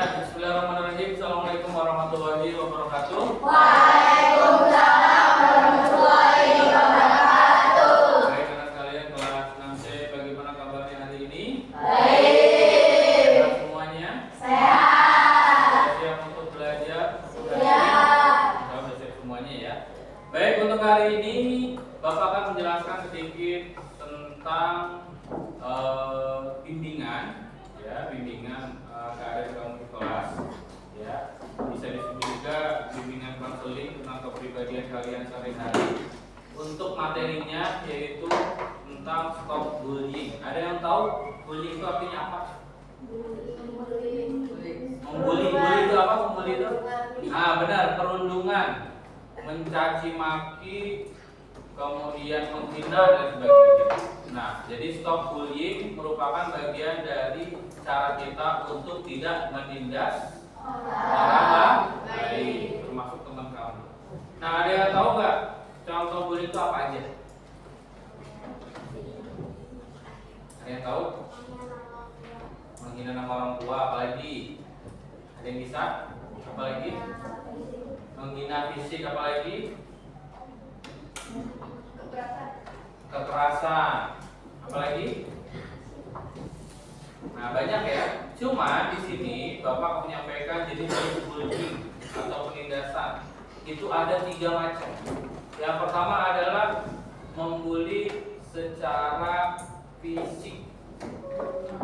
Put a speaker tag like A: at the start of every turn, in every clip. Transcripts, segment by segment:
A: Ya, bismillahirrahmanirrahim. Assalamualaikum warahmatullahi wabarakatuh.
B: Waalaikumsalam warahmatullahi wabarakatuh.
A: Baik, anak sekalian kelas 6C, bagaimana kabarnya hari ini?
B: Baik.
A: Sehat semuanya?
B: Sehat.
A: Sudah siap untuk belajar?
B: Siap.
A: Sudah siap semuanya ya. Baik, untuk hari ini Bapak akan menjelaskan sedikit tentang bimbingan, ya, bimbingan keadaan kamu di kelas, ya. Bisa disebut juga bimbingan konseling tentang kepribadian kalian sehari-hari. Untuk materinya yaitu tentang stop bullying. Ada yang tahu bullying itu artinya apa? Membuli, bully itu apa? Membuli itu? Benar, perundungan, mencaci maki, kemudian menghina dan sebagainya. Nah, jadi stop bullying merupakan bagian dari cara kita untuk tidak menindas orang lain, termasuk teman kamu. Nah, ada yang tahu nggak contoh bullying itu apa aja? Ada yang tahu? Menghina nama orang tua, apalagi? Ada yang bisa? Apalagi? Menghina fisik, apalagi? Kekerasan, apalagi? Nah, banyak ya. Cuma di sini Bapak menyampaikan jadi bullying atau penindasan itu ada 3 macam. Yang pertama adalah membuli secara fisik.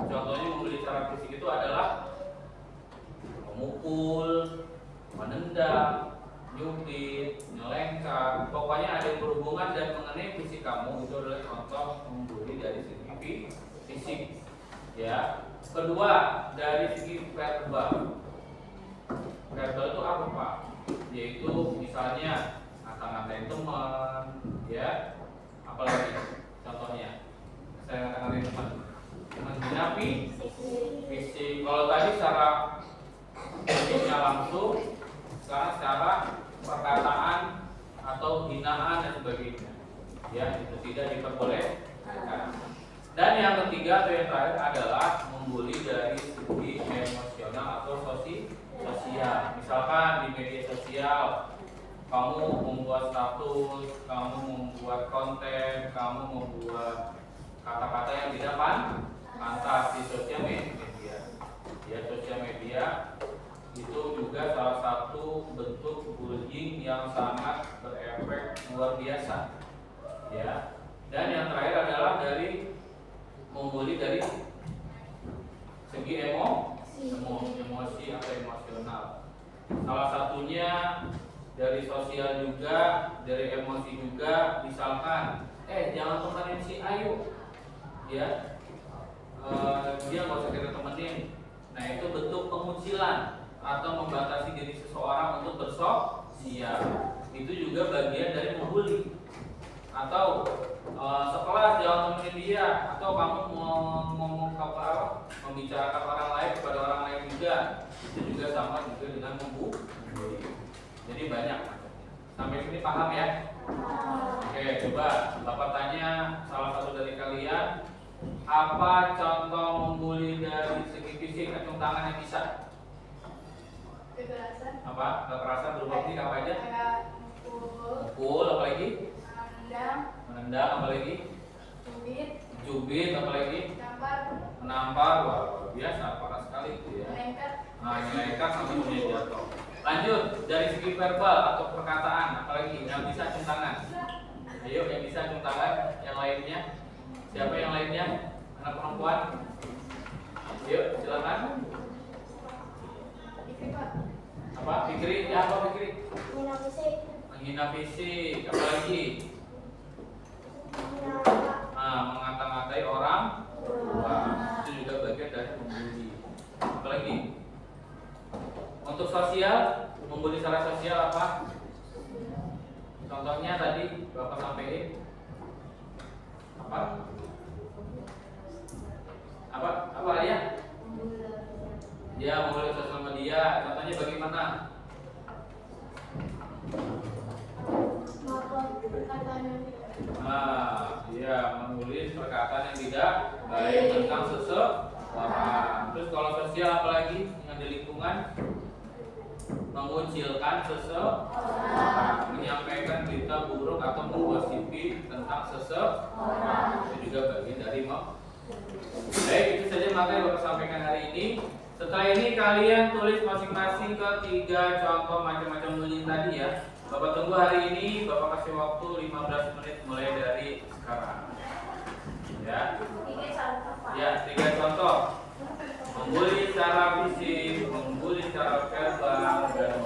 A: Contohnya membuli secara fisik itu adalah memukul, menendang, nyubit, nyelengkap, pokoknya ada yang berhubungan dan mengenai fisik kamu, itu adalah contoh membuli dari segi fisik, ya. Kedua, dari segi verbal. Verbal itu apa, Pak? Yaitu misalnya ngata-ngatain teman, ya. Apalagi contohnya, saya ngata-ngatain teman, menghina fisik. Kalau tadi secara fisiknya langsung, sekarang secara perkataan atau hinaan dan sebagainya, ya, itu tidak diperbolehkan. Dan yang ketiga atau yang terakhir adalah membuli dari segi emosional atau sosial. Misalkan di media sosial kamu membuat status, kamu membuat konten, kamu membuat kata-kata yang tidak pantas di sosial media. Ya, sosial media itu juga salah satu bentuk bullying yang sangat berefek luar biasa, ya. Dan yang terakhir adalah dari membuli dari segi emosi atau emosional. Salah satunya dari sosial juga, dari emosi juga. Misalkan, jangan temenin si Ayu, ya, dia nggak usah kita temenin. Nah, itu bentuk pengucilan atau membatasi diri seseorang untuk bersosial. Itu juga bagian dari membuli. Atau sekelas jangan temenin dia, atau kamu membicarakan orang lain kepada orang lain juga, itu juga sama juga dengan membuli. Jadi banyak macamnya. Sampai sini paham ya? Oke, coba Bapak tanya salah satu dari kalian, apa contoh membuli dari segi fisik atau tangan yang bisa?
B: Kekerasan.
A: Apa? Kekerasan berupa fisik apa aja? Mukul, apa lagi? Menendang, apa lagi? Cubit, apa lagi? Menampar, wah luar biasa, parah sekali itu ya. Nyelengkat sampai kemudian jatuh. Lanjut, dari segi verbal atau perkataan, apalagi yang bisa cium tangan? Ayo, yang bisa cium tangan, yang lainnya? Siapa yang lainnya? Anak perempuan? Yuk, silakan. Apa? Fikri? Ya, apa Fikri? Menghina fisik, apalagi? Mengata-ngatai orang tua, itu juga bagian dari membuli. Apalagi? Untuk sosial, membuli secara sosial apa? Contohnya tadi Bapak sampaikan apa? Apa ya? Ya, membuli sosial media. Contohnya bagaimana? Ya, menulis perkataan yang tidak baik tentang seseorang. Terus kalau sosial apalagi yang di lingkungan, mengucilkan seseorang, menyampaikan berita buruk atau menggosipi tentang seseorang, itu juga bagian dari Baik, itu saja materi yang Bapak sampaikan hari ini. Setelah ini kalian tulis masing-masing ke 3 contoh macam-macam bunyi tadi ya. Bapak tunggu hari ini, Bapak kasih waktu 15 menit mulai dari sekarang. Ya. Ya, 3 contoh. Membuli secara fisik, membuli secara verbal, dan